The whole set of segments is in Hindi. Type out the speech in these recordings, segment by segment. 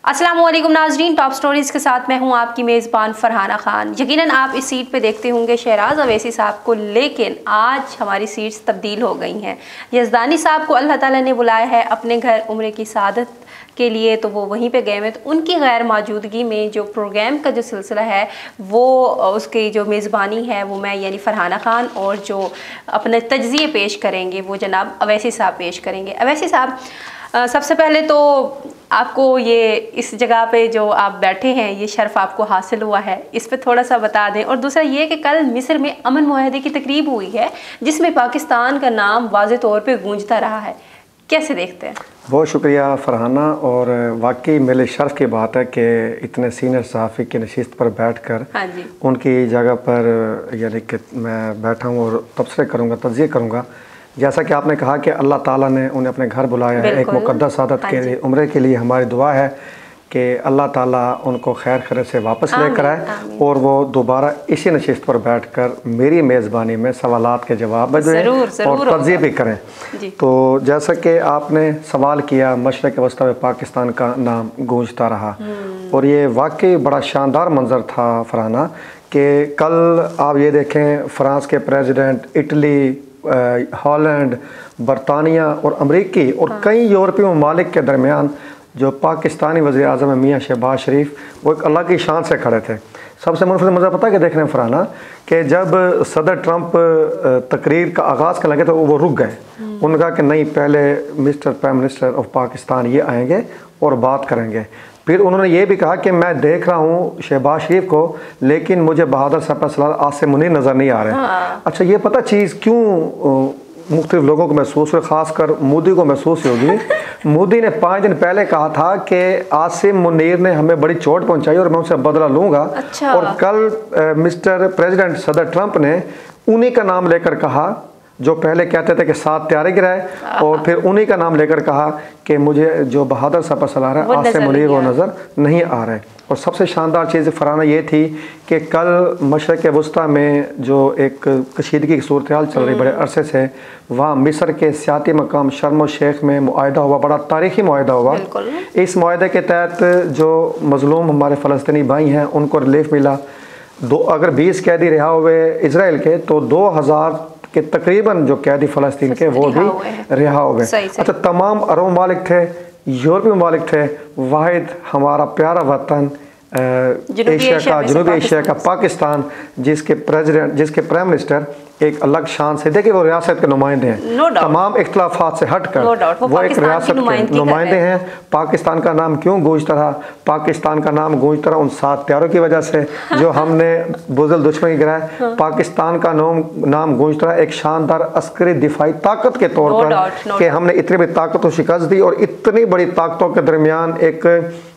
अस्सलामुअलैकुम नाजरीन, टॉप स्टोरीज़ के साथ मैं हूं आपकी मेज़बान फ़रहाना ख़ान। यकीनन आप इस सीट पे देखते होंगे शहराज अवैसी साहब को, लेकिन आज हमारी सीट्स तब्दील हो गई हैं। यज़दानी साहब को अल्लाह ताला ने बुलाया है अपने घर उम्रे की सादत के लिए, तो वो वहीं पे गए हैं। तो उनकी गैर मौजूदगी में जो प्रोग्राम का जो सिलसिला है वो उसकी जो मेज़बानी है वो मैं यानी फ़रहाना ख़ान, और जो अपने तज्ज़िये पेश करेंगे वो जनाब अवैसी साहब पेश करेंगे। अवैसी साहब, सबसे पहले तो आपको ये इस जगह पे जो आप बैठे हैं ये शर्फ आपको हासिल हुआ है, इस पे थोड़ा सा बता दें। और दूसरा ये कि कल मिस्र में अमन मुआहदे की तकरीब हुई है जिसमें पाकिस्तान का नाम वाज़े तौर पे गूंजता रहा है, कैसे देखते हैं? बहुत शुक्रिया फ़रहाना, और वाकई मेरे शर्फ की बात है कि इतने सीनियर सहाफ़ी की नशिस्त पर बैठकर हाँ जी, उनकी जगह पर यानी कि मैं बैठा हूँ और तबसरे करूँगा, तज़्ज़िये करूँगा। जैसा कि आपने कहा कि अल्लाह ताला ने उन्हें अपने घर बुलाया है एक मुक़द्दस सादत के लिए, उम्रे के लिए। हमारी दुआ है कि अल्लाह ताला उनको खैर खैर से वापस लेकर आए और वो दोबारा इसी नशिस्त पर बैठकर मेरी मेज़बानी में सवालात के जवाब दें और तज़्ज़िये भी करें। तो जैसा कि आपने सवाल किया, मशरिक़ वस्ता में पाकिस्तान का नाम गूंजता रहा, और ये वाकई बड़ा शानदार मंज़र था फ़रहाना कि कल आप ये देखें, फ़्रांस के प्रेसिडेंट, इटली, हॉलैंड, बरतानिया और अमरीकी और कई यूरोपीय ममालिक के दरमियान जो पाकिस्तानी वज़ीर आज़म है मियाँ शहबाज शरीफ, वो एक अलग ही शान से खड़े थे। सबसे मुल्फ़ित मज़ा पता है कि देखने में फ़रहाना कि जब सदर ट्रंप तकरीर का आगाज़ करने लगे तो वो रुक गए। उन्होंने कहा कि नहीं, पहले mister prime minister of Pakistan ये आएंगे और बात करेंगे। फिर उन्होंने ये भी कहा कि मैं देख रहा हूँ शहबाज शरीफ को, लेकिन मुझे बहादुर सफ़र आसिम मुनीर नज़र नहीं आ रहे। अच्छा, ये पता चीज़ क्यों मुख्तलिफ लोगों को महसूस हुई, ख़ासकर मोदी को महसूस होगी। मोदी ने 5 दिन पहले कहा था कि आसिम मुनीर ने हमें बड़ी चोट पहुंचाई और मैं उनसे बदला लूँगा। अच्छा। और कल मिस्टर प्रेसिडेंट सदर ट्रंप ने उन्हीं का नाम लेकर कहा जो पहले कहते थे कि 7 त्यारे गिराए, और फिर उन्हीं का नाम लेकर कहा कि मुझे जो बहादुर सफ़र सलाह रहा है आसिम मुनीर वो नज़र नहीं आ रहे। और सबसे शानदार चीज़ फ़रहाना ये थी कि कल मशरिक़ वस्ता में जो एक कशीदगी की सूरत हाल चल रही बड़े अरसे से, वहाँ मिस्र के सियाती मकाम शर्म शेख में मुआहदा हुआ, बड़ा तारीख़ी मुआहदा हुआ। इस मुआहदे के तहत जो मज़लूम हमारे फ़लस्तीनी भाई हैं उनको रिलीफ मिला। अगर 20 कैदी रिहा हुए इसराइल के, तो 2000 के तकरीबन जो कैदी फ़लस्तीन के वो भी रिहा हुए। अच्छा, तमाम अरब ममालिक थे, यूरोपीय ममालिक थे, वाहिद हमारा प्यारा वतन जनूबी एशिया का पाकिस्तान, जिसके प्रेसिडेंट, जिसके प्राइम मिनिस्टर एक अलग शान से, देखिए वो रियासत के नुमाइंदे हैं, तमाम इख्तलाफात से हटकर वो एक रियासत के नुमाइंदे हैं। पाकिस्तान का नाम क्यों गूंजता रहा? पाकिस्तान का नाम गूंजता रहा उन 7 त्यारों की वजह से जो हमने बुज़दिल दुश्मन गिराए। पाकिस्तान का नाम गूंजता रहा एक शानदार अस्करी दिफाई ताकत के तौर पर कि हमने इतनी बड़ी ताकत को शिकस्त दी, और इतनी बड़ी ताकतों के दरमियान एक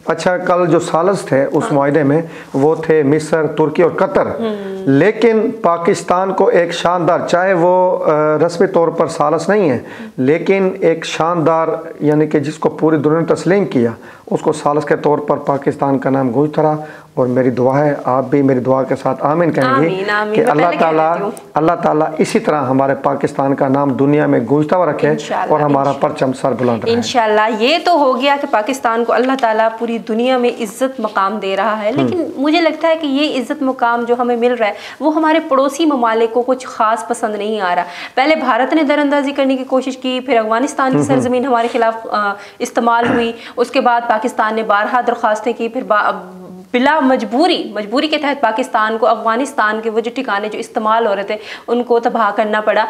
अच्छा, कल जो सालस थे उस मुआहदे में वो थे मिस्र, तुर्की और कतर। लेकिन पाकिस्तान को एक शानदार, चाहे वो रस्मी तौर पर सालस नहीं है, लेकिन एक शानदार यानी कि जिसको पूरी दुनिया ने तस्लीम किया, उसको सालस के तौर पर पाकिस्तान का नाम गूंजता रहा। और मेरी दुआ है, आप भी मेरी दुआ के साथ आमीन कहेंगे कि अल्लाह ताला इसी तरह हमारे पाकिस्तान का नाम दुनिया में गूंजता हुआ रखे और हमारा परचम सर बुलंद रहे। इंशाल्लाह। ये तो हो गया कि पाकिस्तान को अल्लाह ताला पूरी दुनिया में इज्जत मकाम दे रहा है, लेकिन मुझे लगता है कि ये इज्जत मकाम जो हमें मिल रहा है वो हमारे पड़ोसी ममालिक को कुछ खास पसंद नहीं आ रहा। पहले भारत ने दरअंदाजी करने की कोशिश की, फिर अफगानिस्तान की सरजमीन हमारे खिलाफ इस्तेमाल हुई, उसके बाद पाकिस्तान ने बारहा दरख्वास्तें की, फिर बिला मजबूरी के तहत पाकिस्तान को अफगानिस्तान के वो जो ठिकाने जो इस्तेमाल हो रहे थे उनको तबाह करना पड़ा।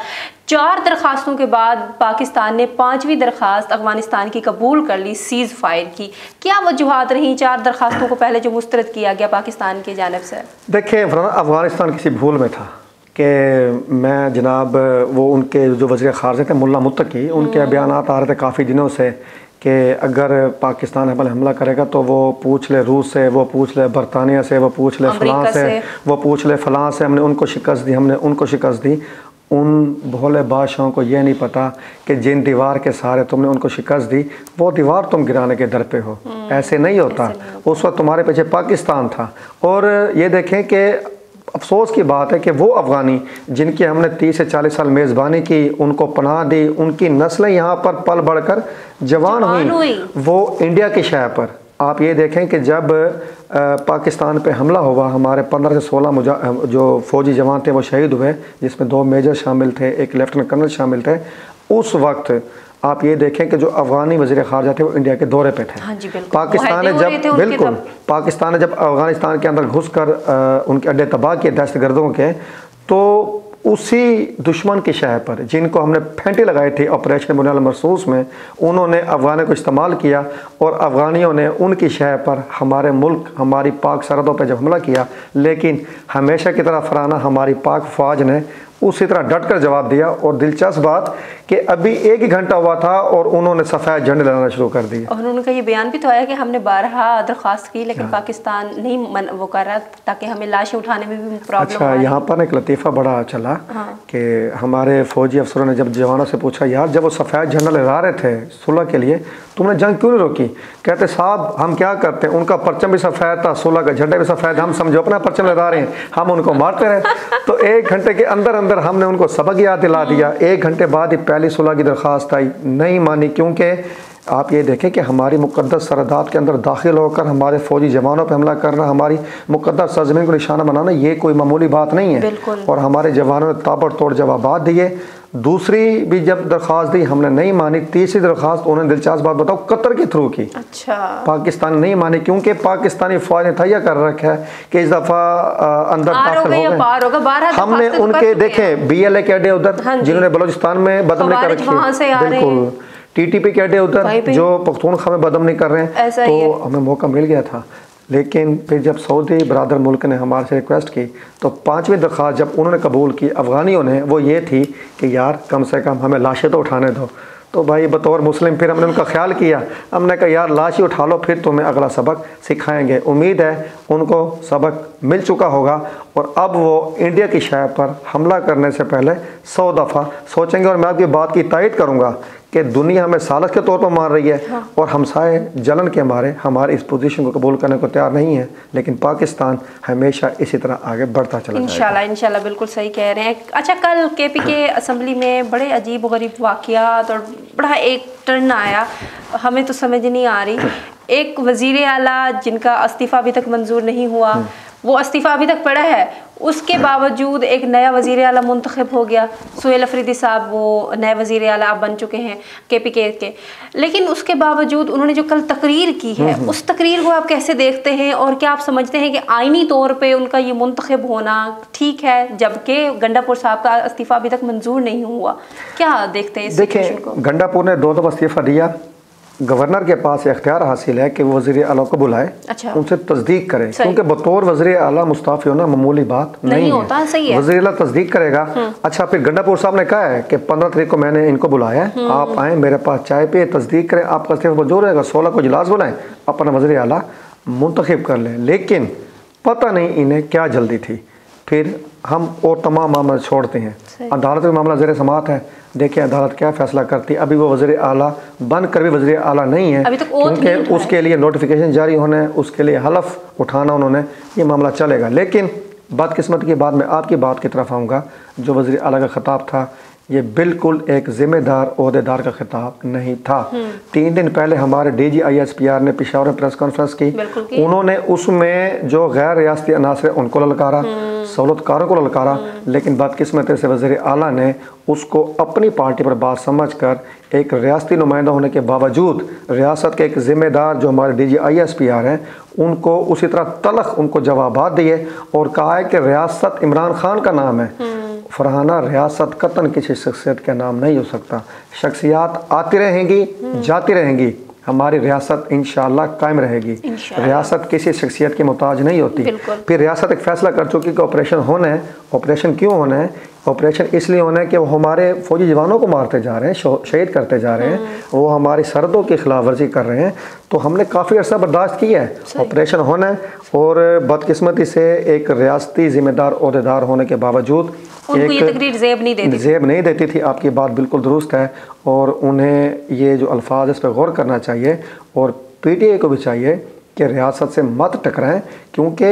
4 दरख्वास्तों के बाद पाकिस्तान ने 5वीं दरख्वास्त अफगानिस्तान की कबूल कर ली, सीज़ फायर की। क्या वजूहात रही 4 दरख्वास्तों को पहले जो मुस्तरद किया गया पाकिस्तान की जानिब से? देखिए, अफगानिस्तान किसी भूल में था कि मैं जनाब वो उनके जो वज़ीर ख़ारजा थे मुल्ला मुत्तकी, उनके बयान आ रहे थे काफ़ी दिनों से कि अगर पाकिस्तान पर हमला करेगा तो वो पूछ ले रूस से, वो पूछ ले बरतानिया से, वो पूछ ले फ़लाँ से, वो पूछ ले फ़लाँ से, हमने उनको शिकस्त दी, हमने उनको शिकस्त दी। उन भोले बादशाहों को ये नहीं पता कि जिन दीवार के सहारे तुमने उनको शिकस्त दी वो दीवार तुम गिराने के दर पे हो। ऐसे नहीं होता। उस वक्त तुम्हारे पीछे पाकिस्तान था। और ये देखें कि अफसोस की बात है कि वो अफ़गानी जिनकी हमने 30 से 40 साल मेज़बानी की, उनको पनाह दी, उनकी नस्लें यहाँ पर पल बढ़कर जवान हुई, वो इंडिया की शय पर आप ये देखें कि जब पाकिस्तान पे हमला हुआ, हमारे 15 से 16 जो फौजी जवान थे वो शहीद हुए, जिसमें 2 मेजर शामिल थे, एक लेफ्टिनेंट कर्नल शामिल थे। उस वक्त आप ये देखें कि जो अफगानी वज़ीर ख़ारजा थे वो इंडिया के दौरे पे थे। हाँ जी, बिल्कुल। पाकिस्तान ने जब अफ़गानिस्तान के अंदर घुसकर उनके अड्डे तबाह किए दहशतगर्दों के, तो उसी दुश्मन की शह पर जिनको हमने फेंटे लगाए थे ऑपरेशन बुनियाद महसूस में, उन्होंने अफ़गानों को इस्तेमाल किया और अफ़गानियों ने उनकी शह पर हमारे मुल्क, हमारी पाक सरहदों पर जब हमला किया, लेकिन हमेशा की तरह फराना हमारी पाक फ़ौज ने उसी तरह डट कर जवाब दिया। और दिलचस्प बात कि अभी 1 ही घंटा हुआ था और उन्होंने सफ़ेद झंडे लगाना शुरू कर दिए। और उनका ये बयान भी तो आया कि हमने 12 दरख्वास्त की, लेकिन पाकिस्तान नहीं वो कर रहा, ताकि हमें लाशें उठाने में भी प्रॉब्लम। अच्छा, यहाँ पर एक लतीफ़ा बड़ा चला कि हमारे फ़ौजी अफसरों ने जब जवानों से पूछा, यार जब वो सफ़ेद झंडा लहरा रहे थे सुलह के लिए, तुमने जंग क्यों नहीं रोकी? कहते साहब हम क्या करते हैं, उनका परचम भी सफ़ेद था, सुलह का झंडा भी सफ़ेद, हम समझो अपना परचम लहरा रहे हैं, हम उनको मारते रहे। तो 1 घंटे के अंदर अंदर हमने उनको सबक याद दिला दिया। 1 घंटे बाद ही पहली सुलह की दरख्वास्त आई, नहीं मानी, क्योंकि आप ये देखें कि हमारी मुक़द्दस सरहदात के अंदर दाखिल होकर हमारे फ़ौजी जवानों पर हमला करना, हमारी मुक़द्दस सरज़मीन को निशाना बनाना, ये कोई मामूली बात नहीं है। और हमारे जवानों ने ताबड़तोड़ जवाब दिए। दूसरी भी जब दरख्वास्त दी हमने नहीं मानी। तीसरी दरख्वास्त उन्होंने दिलचस्प बात बताओ कतर के थ्रू की। अच्छा, पाकिस्तान नहीं मानी, क्योंकि पाकिस्तानी फौज ने तैयार कर रखा है कि इस दफ़ा अंदर दाखिल हो गए। हमने उनके देखे BLA के अड्डे उधर जिन्होंने बलूचिस्तान में बदमनी कर रखी है, बिल्कुल TTP के अड्डे उधर जो पख्तूनख्वा में बदमनी कर रहे हैं, तो हमें मौका मिल गया था। लेकिन फिर जब सऊदी बरादर मुल्क ने हमारे से रिक्वेस्ट की, तो 5वीं दरख्वास्त जब उन्होंने कबूल की अफ़गानियों ने, वो ये थी कि यार कम से कम हमें लाशें तो उठाने दो। तो भाई बतौर मुस्लिम फिर हमने उनका ख्याल किया, हमने कहा यार लाश ही उठा लो, फिर तुम्हें अगला सबक सिखाएंगे। उम्मीद है उनको सबक मिल चुका होगा और अब वो इंडिया की शह पर हमला करने से पहले 100 दफ़ा सोचेंगे। और मैं आपकी बात की तायद करूँगा कि दुनिया हमें सालस के तौर पर मार रही है और हमसाए जलन के मारे हमारे इस पोजीशन को कबूल करने को तैयार नहीं है, लेकिन पाकिस्तान हमेशा इसी तरह आगे बढ़ता चला जाएगा। इंशाल्लाह बिल्कुल सही कह रहे हैं। अच्छा, कल KPK असम्बली में बड़े अजीब व गरीब वाक़यात और बड़ा एक टर्न आया, हमें तो समझ नहीं आ रही। एक वज़ीर आला जिनका इस्तीफ़ा अभी तक मंजूर नहीं हुआ, वो इस्तीफ़ा अभी तक पड़ा है, उसके बावजूद एक नया वज़ीर आला मुंतखब हो गया। सुहेल अफरीदी साहब वो नए वज़ीर आला अब बन चुके हैं KPK के, लेकिन उसके बावजूद उन्होंने जो कल तकरीर की है, उस तकरीर को आप कैसे देखते हैं और क्या आप समझते हैं कि आइनी तौर पे उनका ये मुंतखब होना ठीक है, जबकि गंडापुर साहब का इस्तीफ़ा अभी तक मंजूर नहीं हुआ? क्या देखते हैं इस सिचुएशन को? गंडापुर ने 2 दफ़ा इस्तीफ़ा दिया। गवर्नर के पास इख्तियार हासिल है कि वो वज़ीर आला को बुलाए, अच्छा, उनसे तस्दीक करे, क्योंकि बतौर वज़ीर आला मुस्ताफ़ी होना मामूली बात नहीं होता, सही है। वज़ीर आला तस्दीक करेगा। अच्छा, फिर गंडापुर साहब ने कहा है कि 15 तारीख को मैंने इनको बुलाया है, आप आएँ मेरे पास चाय पे तस्दीक करें, आपका इस्तीफ़ा मंजूर रहेगा, 16 को इजलास बुलाएं, अपना वज़ीर आला मुंतखब कर लें। लेकिन पता नहीं इन्हें क्या जल्दी थी। फिर हम और तमाम मामला छोड़ते हैं, अदालत में मामला ज़ेर समाअत है, देखिए अदालत क्या फ़ैसला करती है। अभी वो वज़ीर आला बनकर भी वज़ीर आला नहीं है, क्योंकि उसके लिए नोटिफिकेशन जारी होना है, उसके लिए हलफ उठाना उन्होंने, ये मामला चलेगा। लेकिन बदकिस्मती की बात, मैं आपकी बात की तरफ आऊँगा, जो वज़ीर आला का ख़िताब था ये बिल्कुल एक ज़िम्मेदार ओहदेदार का खिताब नहीं था। 3 दिन पहले हमारे DG-ISPR ने पेशावर में प्रेस कॉन्फ्रेंस की, उन्होंने उसमें जो गैर रियासती अनासर उनको ललकारा, सहूलतकारों को ललकारा, लेकिन बदकिस्मती से वज़ीर आला ने उसको अपनी पार्टी पर बात समझकर एक रियासती नुमाइंदा होने के बावजूद रियासत के एक ज़िम्मेदार जो हमारे DG-ISPR हैं उनको उसी तरह तलख उनको जवाबात दिए और कहा है कि रियासत इमरान खान का नाम है। फरहाना, रियासत कतन किसी शख्सियत का नाम नहीं हो सकता। शख्सियात आती रहेंगी, जाती रहेंगी, हमारी रियासत इंशाअल्लाह कायम रहेगी। रियासत किसी शख्सियत की मोहताज नहीं होती। फिर रियासत एक फ़ैसला कर चुकी कि ऑपरेशन होना है। ऑपरेशन क्यों होना है? ऑपरेशन इसलिए होना है कि वो हमारे फौजी जवानों को मारते जा रहे हैं, शहीद करते जा रहे हैं, वो हमारी सरहदों की खिलाफ वर्जी कर रहे हैं, तो हमने काफ़ी अर्सा बर्दाश्त किया है। ऑपरेशन होना है और बदकिस्मती से एक रियासती ज़िम्मेदार ओहदेदार होने के बावजूद उनको ये तकरीर ज़ेब नहीं देती थी। आपकी बात बिल्कुल दुरुस्त है और उन्हें ये जो अल्फाज इस पर गौर करना चाहिए और PTI को भी चाहिए कि रियासत से मत टकराएं, क्योंकि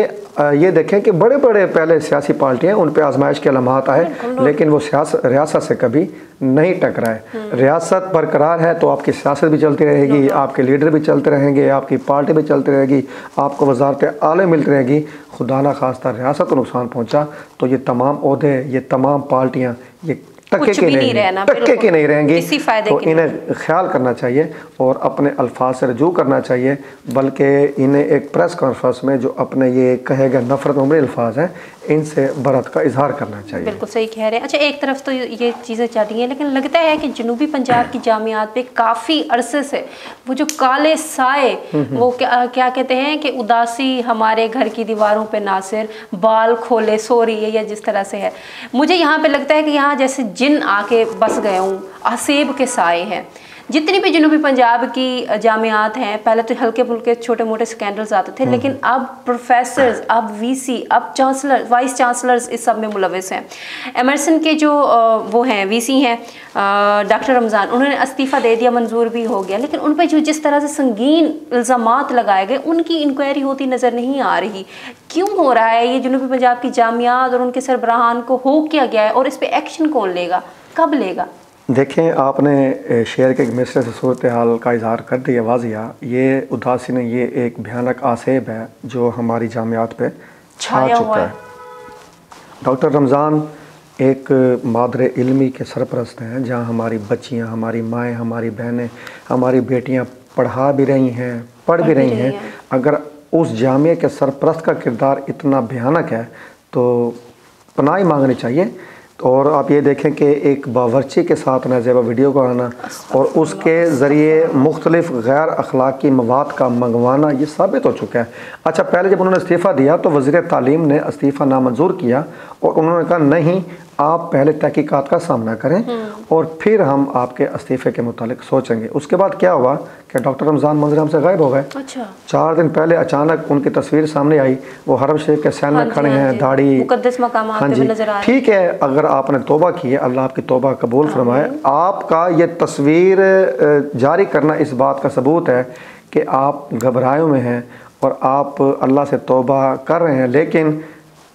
ये देखें कि बड़े बड़े पहले सियासी पार्टियां उन पे आजमाइश के लम्हात आए, लेकिन वो रियासत से कभी नहीं टकराए। रियासत बरकरार है तो आपकी सियासत भी चलती रहेगी, आपके लीडर भी चलते रहेंगे, आपकी पार्टी भी चलती रहेगी, आपको वजारत आला मिलती रहेगी। खुदा ना खास्ता रियासत को नुकसान पहुँचा तो ये तमाम ओहदे, ये तमाम पार्टियाँ ये टक्के के नहीं रहेंगी। तो इन्हें ख्याल करना चाहिए और अपने अल्फाज से रजू करना चाहिए, बल्कि इन्हें एक प्रेस कॉन्फ्रेंस में जो अपने ये कहेगा नफरत उम्र अल्फाज हैं, इनसे बरत का इजहार करना चाहिए। बिल्कुल सही कह रहे हैं। अच्छा, एक तरफ तो ये चीज़ें चल रही हैं, लेकिन लगता है कि जनूबी पंजाब की जामियात पे काफ़ी अरसे से वो जो काले साए, वो क्या कहते हैं कि उदासी हमारे घर की दीवारों पे नासिर बाल खोले सो रही है, या जिस तरह से है, मुझे यहाँ पे लगता है कि यहाँ जैसे जिन आके बस गए हूँ, असेब के साए हैं। जितनी भी जनूबी पंजाब की जामियात हैं, पहले तो हल्के फुल्के छोटे मोटे स्कैंडल्स आते थे, लेकिन अब प्रोफेसर्स, अब वीसी, अब चांसलर, वाइस चांसलर्स इस सब में मुलविस हैं। एमरसन के जो वो हैं वीसी हैं डॉक्टर रमज़ान, उन्होंने इस्तीफ़ा दे दिया, मंजूर भी हो गया, लेकिन उन पर जो जिस तरह से संगीन इल्ज़ामात लगाए गए, उनकी इंक्वायरी होती नज़र नहीं आ रही। क्यों हो रहा है ये? जनूबी पंजाब की जामियात और उनके सरबराहान को हो क्या गया है, और इस पर एक्शन कौन लेगा, कब लेगा? देखें, आपने शेयर के एक मिसरे से सूरत हाल का इजहार कर दिया वाजिया। ये उदासी ने ये एक भयानक आसेब है जो हमारी जामियात पे छा चुका है। डॉक्टर रमज़ान एक मादरे इल्मी के सरपरस्त हैं, जहाँ हमारी बच्चियाँ, हमारी माएँ, हमारी बहनें, हमारी बेटियाँ पढ़ा भी रही हैं, पढ़ भी रही हैं। अगर उस जामिया के सरपरस्त का किरदार इतना भयानक है तो पनाह मांगनी चाहिए। और आप ये देखें कि एक बावर्ची के साथ नाजेबा वीडियो को आना और उसके ज़रिए मुख्तलिफ गैर अखलाकी मवाद का मंगवाना, ये साबित हो चुका है। अच्छा, पहले जब उन्होंने इस्तीफ़ा दिया तो वज़ीर तालीम ने इस्तीफ़ा नामंजूर किया और उन्होंने कहा नहीं, आप पहले तहकीकात का सामना करें और फिर हम आपके इस्तीफ़े के मुतालिक सोचेंगे। उसके बाद क्या हुआ कि डॉक्टर रमज़ान मंजर से गायब हो गए। अच्छा। 4 दिन पहले अचानक उनकी तस्वीर सामने आई, वो हरम शरीफ के सैन में खड़े हैं, दाढ़ी, मुकद्दस मकामात पे नजर आ रहे हैं। ठीक है, अगर आपने तौबा की है, अल्लाह आपकी तौबा कबूल फरमाए। आपका ये तस्वीर जारी करना इस बात का सबूत है कि आप घबराए हुए हैं और आप अल्लाह से तौबा कर रहे हैं। लेकिन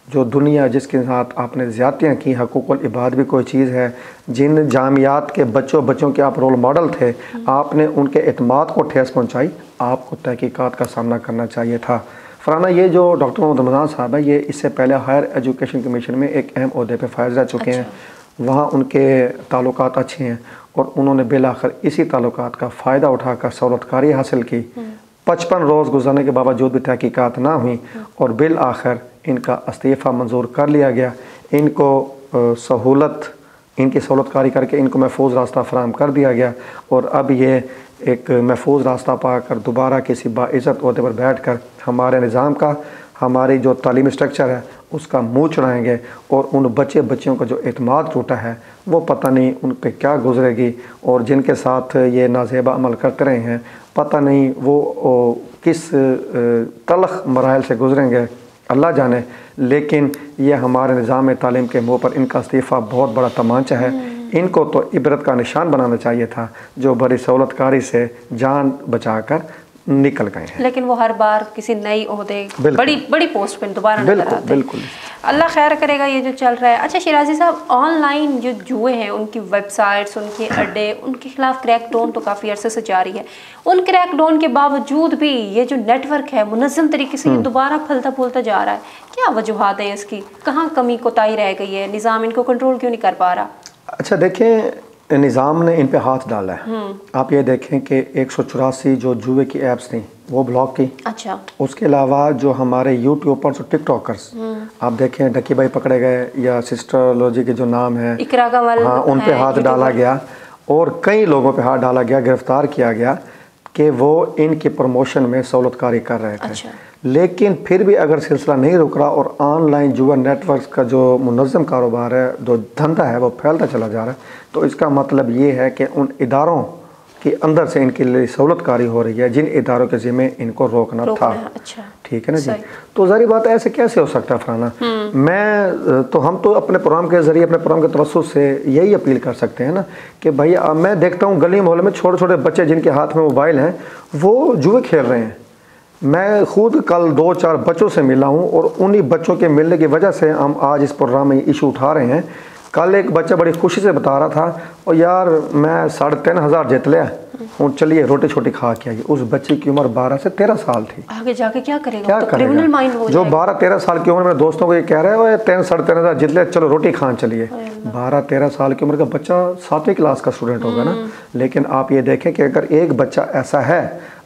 जो दुनिया जिसके साथ आपने ज़्यादतियाँ की, हकूक़ुल इबाद भी कोई चीज़ है, जिन जामियात के बच्चों के आप रोल मॉडल थे, आपने उनके एतमाद को ठेस पहुँचाई, आपको तहकीकात का सामना करना चाहिए था। फराना, ये जो डॉक्टर मोहम्मद रमज़ान साहब है, ये इससे पहले हायर एजुकेशन कमीशन में एक अहम ओहदे पर फायज रह चुके हैं। वहाँ उनके ताल्लुकात अच्छे हैं और उन्होंने बिलाखिर इसी ताल्लुकात का फ़ायदा उठाकर सहूलतकारी हासिल की। 55 रोज़ गुजरने के बावजूद भी तहकीकात ना हुई और बिल आखिर इनका इस्तीफ़ा मंजूर कर लिया गया। इनको इनकी सहूलतकारी करके इनको महफूज रास्ता फराहम कर दिया गया और अब ये एक महफूज रास्ता पाकर दोबारा किसी बाइज़्ज़त ओहदे पर बैठ कर हमारे निज़ाम का, हमारी जो तालीमी स्ट्रक्चर है उसका मुँह चढ़ाएँगे और उन बच्चियों का जो एतमाद टूटा है वो पता नहीं उन पर क्या गुजरेगी, और जिनके साथ ये नाज़ेबा अमल करते रहे हैं पता नहीं वो किस तलख मराहल से गुजरेंगे, अल्लाह जाने। लेकिन ये हमारे निज़ाम तालीम के मुँह पर इनका इस्तीफ़ा बहुत बड़ा तमांचा है। इनको तो इबरत का निशान बनाना चाहिए था, जो बड़ी सहूलतकारी से जान बचाकर निकल गए हैं। लेकिन वो हर बार किसी नई ओहदे, बड़ी पोस्ट पे दोबारा नजर आते हैं। बिल्कुल। अल्लाह खैर करेगा ये जो चल रहा है। अच्छा शिराजी साहब, ऑनलाइन जो जुए हैं, उनकी वेबसाइट्स, उनके अड्डे, उनके खिलाफ क्रैकडाउन तो काफ़ी अरसे से जारी है। उन क्रैकडाउन के बावजूद भी ये जो नेटवर्क है मुनज़्ज़म तरीके से ये दोबारा फलता फूलता जा रहा है। क्या वजूहात है इसकी? कहाँ कमी कोताही रह गई है? निज़ाम इनको कंट्रोल क्यों नहीं कर पा रहा? अच्छा देखें, निज़ाम ने इन पे हाथ डाला है। आप ये देखें कि 184 जो जुए की ऐप्स थी वो ब्लॉक की। अच्छा। उसके अलावा जो हमारे यूट्यूबर्स और टिकटॉकर्स, आप देखें डकी भाई पकड़े गए, या सिस्टर लोजी के जो नाम है, हाँ, उन पे हाथ डाला गया और कई लोगों पे हाथ डाला गया, गिरफ्तार किया गया कि वो इनकी प्रमोशन में सहूलतकारी कर रहे थे। अच्छा। लेकिन फिर भी अगर सिलसिला नहीं रुक रहा और ऑनलाइन जुआ नेटवर्क्स का जो मुनज़्ज़म कारोबार है, जो धंधा है, वो फैलता चला जा रहा है, तो इसका मतलब ये है कि उन इदारों के अंदर से इनके लिए सहूलतकारी हो रही है जिन इदारों के ज़िम्मे इनको रोकना था। अच्छा। ठीक है ना जी। तो ज़ाहिर बात है, ऐसे कैसे हो सकता है फराना? हम तो अपने प्रोग्राम के ज़रिए, अपने प्रोग्राम के तवज्जुह से यही अपील कर सकते हैं ना कि भाई, मैं देखता हूँ गली मोहल्ले में छोटे छोटे बच्चे जिनके हाथ में मोबाइल हैं वो जुए खेल रहे हैं। मैं खुद कल 2-4 बच्चों से मिला हूँ और उन्हीं बच्चों के मिलने की वजह से हम आज इस प्रोग्राम में इशू उठा रहे हैं। कल एक बच्चा बड़ी खुशी से बता रहा था, और यार मैं 3,500 जीत लिया और चलिए रोटी छोटी खा के आइए। उस बच्चे की उम्र 12 से 13 साल थी। आगे जाके क्या करेगा? क्या तो करेगा? क्रिमिनल माइंड हो जो जाएगा। 12-13 साल की उम्र में दोस्तों को ये कह रहे हैं 3,500 जीत लिया, चलो रोटी खान चलिए। 12-13 साल की उम्र का बच्चा 7वीं क्लास का स्टूडेंट होगा ना। लेकिन आप ये देखें कि अगर एक बच्चा ऐसा है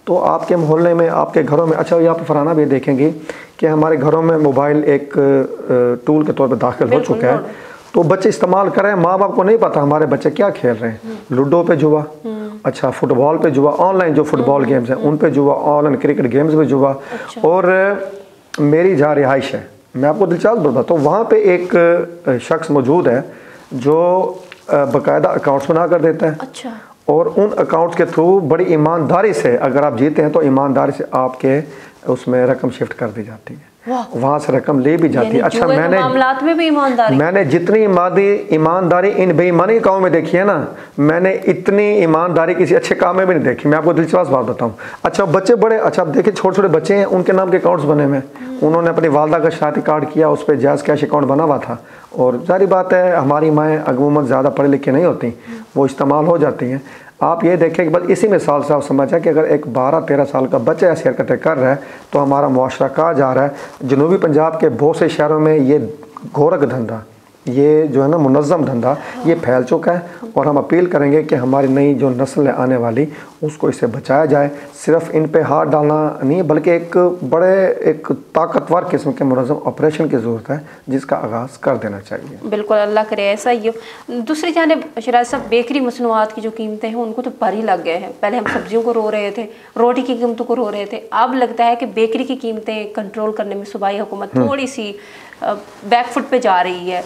तो आपके मोहल्ले में, आपके घरों में, अच्छा यहाँ पर फरहाना भी देखेंगे कि हमारे घरों में मोबाइल एक टूल के तौर पर दाखिल हो चुका है, तो बच्चे इस्तेमाल कर रहे हैं। माँ बाप को नहीं पता हमारे बच्चे क्या खेल रहे हैं। लूडो पे जुआ, अच्छा फुटबॉल पे जुआ, ऑनलाइन जो फुटबॉल गेम्स हैं उन पे जुआ, ऑनलाइन क्रिकेट गेम्स पे जुआ। और मेरी जहाँ रिहाइश है, मैं आपको दिलचस्प बताता हूँ, वहाँ पे एक शख्स मौजूद है जो बाकायदा अकाउंट्स बना कर देता है। अच्छा। और उन अकाउंट्स के थ्रू बड़ी ईमानदारी से, अगर आप जीते हैं तो ईमानदारी से आपके उसमें रकम शिफ्ट कर दी जाती है, वहाँ से रकम ले भी जाती है। अच्छा, मामलात में भी ईमानदारी, मैंने जितनी ईमानदारी इन बेईमानी कामों में देखी है ना, मैंने इतनी ईमानदारी किसी अच्छे काम में भी नहीं देखी। मैं आपको दिलचस्प बात बताऊं। अच्छा बच्चे बड़े, अच्छा आप देखिए छोटे छोटे बच्चे हैं, उनके नाम के अकाउंट्स बने हुए हैं। उन्होंने अपनी वालदा का शादी कार्ड किया, उस पर जायज़ कैश अकाउंट बना हुआ था। और जारी बात है हमारी माएँ अमूमन ज़्यादा पढ़े लिखे नहीं होती, वो इस्तेमाल हो जाती हैं। आप ये देखें कि बस इसी मिसाल से आप समझा कि अगर एक 12-13 साल का बच्चा ऐसी हरकतें कर रहा है तो हमारा मुआशरा कहाँ जा रहा है। जनूबी पंजाब के बहुत से शहरों में ये गोरख धंधा, ये जो है ना मुनज़्ज़म धंधा, ये फैल चुका है। और हम अपील करेंगे कि हमारी नई जो नस्ल है आने वाली, उसको इससे बचाया जाए। सिर्फ इन पे हाथ डालना नहीं है, बल्कि एक ताकतवर किस्म के मुनज़्ज़म ऑपरेशन की ज़रूरत है, जिसका आगाज़ कर देना चाहिए। बिल्कुल, अल्लाह करे ऐसा ही हो। दूसरी जानिब शराज साहब, बेकरी मसनूआत की जो कीमतें हैं उनको तो पर ही लग गए हैं। पहले हम सब्जियों को रो रहे थे, रोटी की कीमतों को रो रहे थे, अब लगता है कि बेकरी की कीमतें कंट्रोल करने में सूबाई हुकूमत थोड़ी सी बैकफुट पे जा रही है।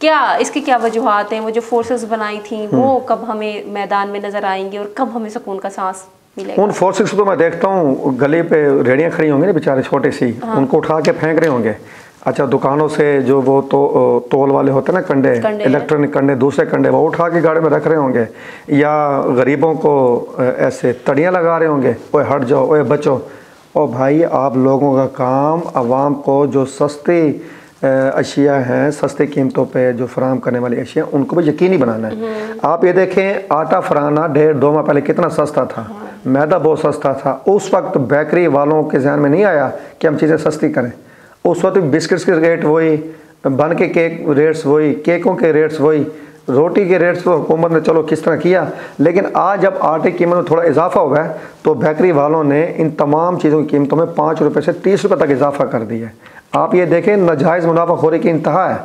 क्या इसकी क्या वजूहात हैं? वो जो फोर्सेस बनाई थी वो कब हमें मैदान में नजर आएंगी और कब हमें सुकून का सांस मिलेगा? उन फोर्सेस को तो मैं देखता हूँ गली पे रेडियाँ खड़ी होंगी ना बेचारे छोटे सी, उनको उठा के फेंक रहे होंगे। अच्छा दुकानों से जो वो तोल वाले होते हैं ना, कंडे इलेक्ट्रॉनिक कंडे, दूसरे कंडे, वो उठा के गाड़ी में रख रहे होंगे, या गरीबों को ऐसे तड़ियाँ लगा रहे होंगे, ओए हट जाओ, ओए बचो। और भाई आप लोगों का काम आवाम को जो सस्ती अशिया हैं, सस्ती कीमतों पे जो फराहम करने वाली अशिया, उनको भी यकीनी बनाना है। आप ये देखें आटा फराना 1.5-2 माह पहले कितना सस्ता था, मैदा बहुत सस्ता था। उस वक्त बेकरी वालों के ज़हन में नहीं आया कि हम चीज़ें सस्ती करें। उस वक्त बिस्किट्स के रेट वही, बन के केक रेट्स वही, केकों के रेट्स वही, रोटी के रेट्स तो हुकूमत ने चलो किस तरह किया। लेकिन आज जब आटे की कीमत में थोड़ा इजाफा हुआ है तो बेकरी वालों ने इन तमाम चीज़ों की कीमतों में 5 रुपये से 30 रुपये तक इजाफा कर दिया है। आप ये देखें नाजायज़ मुनाफाखोरी की इंतहा है।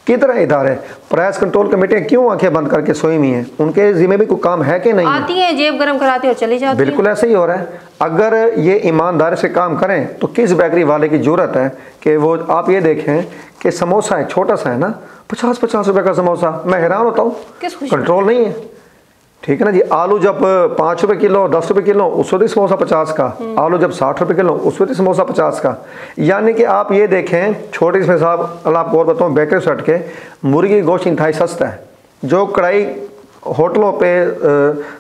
कितने इदारे प्राइस कंट्रोल कमेटियाँ क्यों आंखें बंद करके सोई हुई हैं? उनके जिम्मे भी कोई काम है कि नहीं? आती हैं, जेब गरम कराती और चली जाती हैं। बिल्कुल ऐसे ही हो रहा है। अगर ये ईमानदारी से काम करें तो किस बेकरी वाले की जरूरत है कि वो, आप ये देखें कि समोसा है, छोटा सा है ना, 50-50 रुपए का समोसा, मैं हैरान होता हूँ, कंट्रोल नहीं है। ठीक है ना जी। आलू जब 5 रुपये किलो, 10 रुपये किलो, उस वक्त समोसा 50 का। आलू जब 60 रुपये किलो, उस वक्त समोसा 50 का। यानी कि आप ये देखें, छोटी सी साहब अल्लाह आपको और बताऊँ, बेकरी से हट के मुर्गी गोश्त इंतहाई सस्ता है। जो कढ़ाई होटलों पे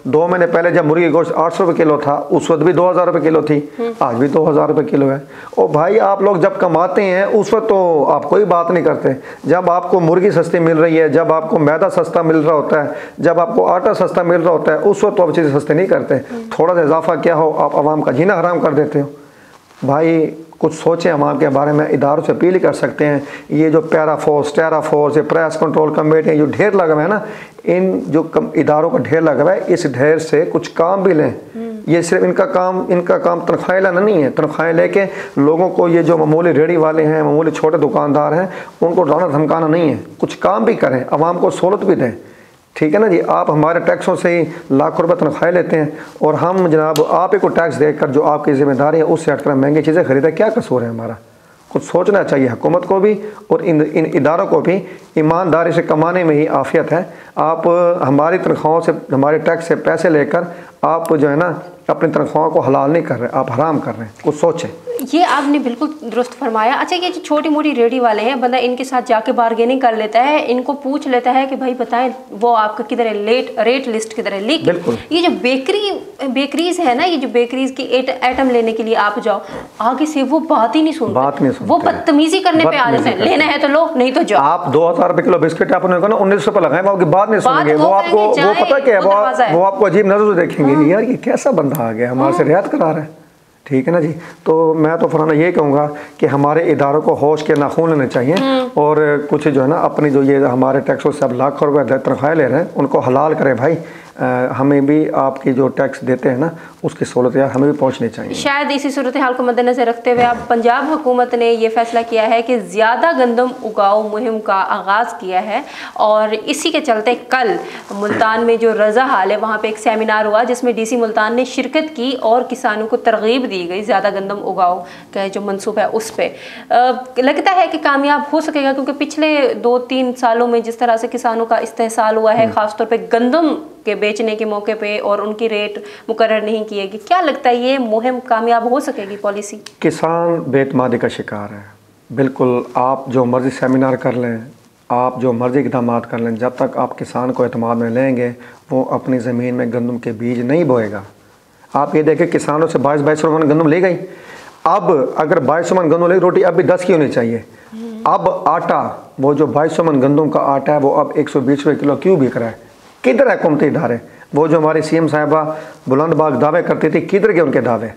2 महीने पहले जब मुर्गी गोश्त 800 रुपये किलो था, उस वक्त भी 2000 रुपये किलो थी, आज भी 2000 रुपये किलो है। और भाई आप लोग जब कमाते हैं उस वक्त तो आप कोई बात नहीं करते। जब आपको मुर्गी सस्ती मिल रही है, जब आपको मैदा सस्ता मिल रहा होता है, जब आपको आटा सस्ता मिल रहा होता है, उस वक्त तो आप चीज़ें सस्ते नहीं करते। थोड़ा सा इजाफा क्या हो, आप आवाम का जीना हराम कर देते हो। भाई कुछ सोचें आवाम के बारे में। इदारों से अपील कर सकते हैं, ये जो पैरा फोर्स, टेरा फोर्स, ये प्रेस कंट्रोल कमेटी जो ढेर लगा हुआ है ना, इन जो इदारों का ढेर लगा हुआ है, इस ढेर से कुछ काम भी लें। ये सिर्फ इनका काम तनख्वाहें लाना नहीं है। तनख्वाहें लेके लोगों को, ये जो मामूली रेडी वाले हैं, मामूली छोटे दुकानदार हैं, उनको डराना धमकाना नहीं है। कुछ काम भी करें, आवाम को सहूलत भी दें। ठीक है ना जी। आप हमारे टैक्सों से ही लाखों रुपये तनख्वाहें लेते हैं और हम जनाब आप ही को टैक्स देकर जो आपकी जिम्मेदारी है उससे हटकर महंगी चीज़ें खरीदें। क्या कसूर है हमारा? कुछ सोचना चाहिए हुकूमत को भी और इन इदारों को भी। ईमानदारी से कमाने में ही आफियत है। आप हमारी तनख्वाहों से, हमारे टैक्स से पैसे लेकर आप जो है ना अपनी तनख्वाहों को हलाल नहीं कर रहे, आप हराम कर रहे हैं। कुछ सोचें। ये आपने बिल्कुल दुरुस्त फरमाया। अच्छा, ये जो छोटी मोटी रेडी वाले हैं, बंदा इनके साथ जाके बार्गेनिंग कर लेता है, इनको पूछ लेता है कि भाई बताएं वो आपका किधर है, रेट लिस्ट किधर है। लेकिन ये जो बेकरीज है ना, ये जो बेकरीज की आइटम लेने के लिए आप जाओ, आगे से वो बात ही नहीं सुनते, वो बदतमीजी करने पे आ जाते हैं। लेना है तो लो, नहीं तो जाओ। आप 2000 रुपए किलो बिस्किट आपने 1900 रुपए लगाए, वो आपकी बात नहीं सुनेंगे। वो आपको वो पता क्या है, वो आपको अजीब नजर से देखेंगे, यार ये कैसा बंदा आ गया हमारे से रियायत करा रहा है। ठीक है ना जी। तो मैं तो फरहाना ये कहूँगा कि हमारे इदारों को होश के नाखून लेने चाहिए और कुछ जो है ना अपनी जो ये हमारे टैक्सों से अब लाखों रुपए तनख्वाहें ले रहे हैं उनको हलाल करें भाई। हमें भी आपकी जो टैक्स देते हैं ना उसकी सहूलत यार हमें भी पहुंचनी चाहिए। शायद इसी सूरत हाल को मद्देनजर रखते हुए अब पंजाब हुकूमत ने यह फैसला किया है कि ज़्यादा गंदम उगाओ मुहिम का आगाज़ किया है और इसी के चलते कल मुल्तान में जो रज़ा हाल है वहाँ पे एक सेमिनार हुआ जिसमें DC मुल्तान ने शिरकत की और किसानों को तरगीब दी गई ज़्यादा गंदम उगाओ का जो मनसूबा है उस पर। लगता है कि कामयाब हो सकेगा क्योंकि पिछले 2-3 सालों में जिस तरह से किसानों का इस्तेहसाल हुआ है ख़ासतौर पर गंदम के बेचने के मौके पे और उनकी रेट मुकर्रर नहीं किएगी। क्या लगता है ये मुहिम कामयाब हो सकेगी पॉलिसी? किसान बेतमादी का शिकार है। बिल्कुल आप जो मर्जी सेमिनार कर लें, आप जो मर्जी इक़दाम कर लें, जब तक आप किसान को एतमाद में लेंगे वो अपनी ज़मीन में गंदम के बीज नहीं बोएगा। आप ये देखें किसानों से 22 रुपये मन गंदम ले गई। अब अगर 22 मन गंदम ले, रोटी अब भी 10 की होनी चाहिए। अब आटा, वो जो 22 मन गंदम का आटा है वो अब 120 रुपये किलो क्यों बिक रहा है? किधर है हुकूमती इदारे? वो जो हमारी CM साहिबा बुलंदबाग दावे करती थी, किधर गए उनके दावे?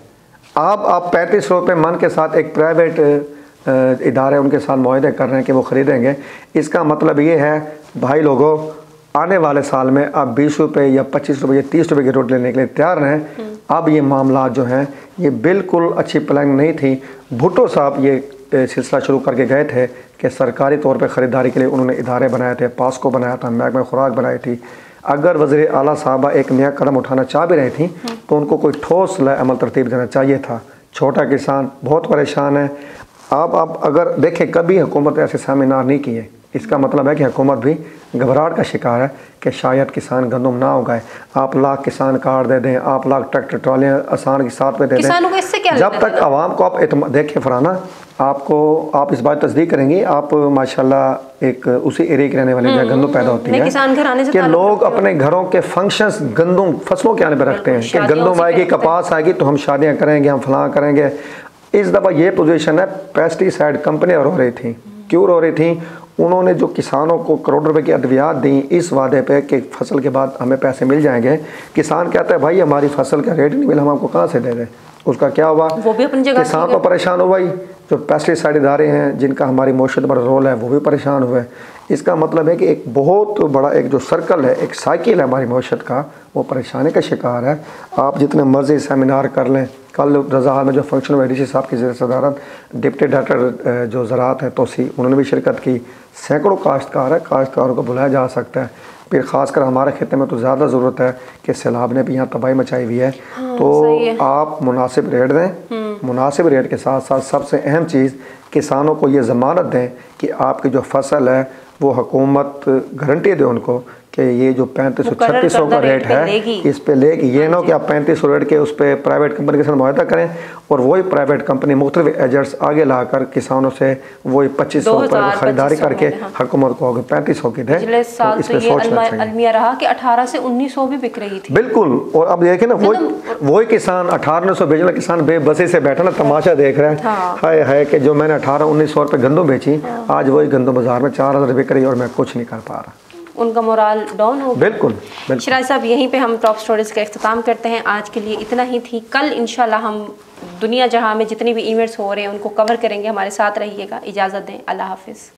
आप 35 रुपये मन के साथ एक प्राइवेट इदारे उनके साथ मुआहदे कर रहे हैं कि वो ख़रीदेंगे। इसका मतलब ये है भाई लोगों, आने वाले साल में आप 20 रुपये या 25 रुपये या 30 रुपये की रोटी लेने के लिए तैयार रहें। अब ये मामला जो हैं ये बिल्कुल अच्छी प्लानिंग नहीं थी। भुट्टो साहब ये सिलसिला शुरू करके गए थे कि सरकारी तौर पे ख़रीदारी के लिए उन्होंने इदारे बनाए थे, पास्को बनाया था, महकमा खुराक बनाई थी। अगर वज़ीर आला साहबा एक नया कदम उठाना चाह भी रही थी तो उनको कोई ठोस अमल तरतीब देना चाहिए था। छोटा किसान बहुत परेशान है। आप अगर देखें कभी हुकूमत ऐसे सेमिनार नहीं किए, इसका मतलब है कि हुकूमत भी घबराहट का शिकार है कि शायद किसान गंदम ना उगाए। आप लाख किसान कार्ड दे दें, आप लाख ट्रैक्टर ट्रॉलियाँ आसान के साथ में दे दें, जब तक आवाम को आप देखें फराना, आप इस बात तस्दीक करेंगे, आप माशाल्लाह एक उसी एरिया के रहने वाले जहाँ गंदम पैदा होती है कि लोग अपने घरों के फंक्शंस गंदम फसलों के आने पर रखते हैं कि गंदम आएगी, कपास आएगी तो हम शादियाँ करेंगे, हम फलां करेंगे। इस दफ़ा ये पोजीशन है। पेस्टिसाइड कंपनियाँ रो रही थी। क्यों रो रही थी? उन्होंने जो किसानों को करोड़ रुपए की अद्वियात दी इस वादे पे कि फसल के बाद हमें पैसे मिल जाएंगे। किसान कहता है भाई हमारी फसल का रेट नहीं मिला, हम आपको कहाँ से दे दें? उसका क्या हुआ? वो भी अपनी जगह किसान तो परेशान हुआ ही। जो पेस्टिसाइड इदारे हैं जिनका हमारी मईशत पर रोल है वो भी परेशान हुए। इसका मतलब है कि एक बहुत बड़ा एक जो सर्कल है, एक साइकिल है हमारी मईशत का, वो परेशानी का शिकार है। आप जितने मर्जी सेमिनार कर लें, कल रज़ा हाल में जो फंक्शन हुआ DC साहब की सदारत, डिप्टी डायरेक्टर जो ज़राअत है तोसी, उन्होंने भी शिरकत की। सैकड़ों काश्तकार है, काश्तकारों को बुलाया जा सकता है। फिर ख़ासकर हमारे खिते में तो ज़्यादा ज़रूरत है कि सैलाब ने भी यहाँ तबाही मचाई हुई है। तो आप मुनासिब रेट दें, मुनासिब रेट के साथ साथ सबसे अहम चीज़ किसानों को ये ज़मानत दें कि आपकी जो फसल है वो हुकूमत गारंटी दे उनको कि ये जो 3500-3600 का रेट है इस पे लेगी। ये ना कि आप 3500 रेट के उस पर प्राइवेट कंपनी के साथ मुआहदा करें और वही प्राइवेट कंपनी मुख्तलिफ एजेंट्स आगे लाकर किसानों से वही 2500 रुपये खरीदारी करके हुकूमत को 3500 की दे। इस पर सोचना चाहिए रहा कि 18 से 1900 भी बिक रही थी। बिल्कुल। और अब देखें ना वही किसान 1800 बेचना किसान बेबसी से बैठा ना तमाशा देख रहा है। हाय हाय कि जो मैंने 1800-1900 रुपये गंदम बेची आज वही गंदम बाजार में 4000 बिक रही और मैं कुछ नहीं कर पा रहा। उनका मोराल डाउन हो। बिल्कुल। शिराज साहब, यहीं पे हम टॉप स्टोरीज का इख्तिताम करते हैं। आज के लिए इतना ही थी। कल इंशाल्लाह हम दुनिया जहां में जितनी भी इवेंट्स हो रहे हैं उनको कवर करेंगे। हमारे साथ रहिएगा। इजाज़त दें। अल्लाह हाफिज़।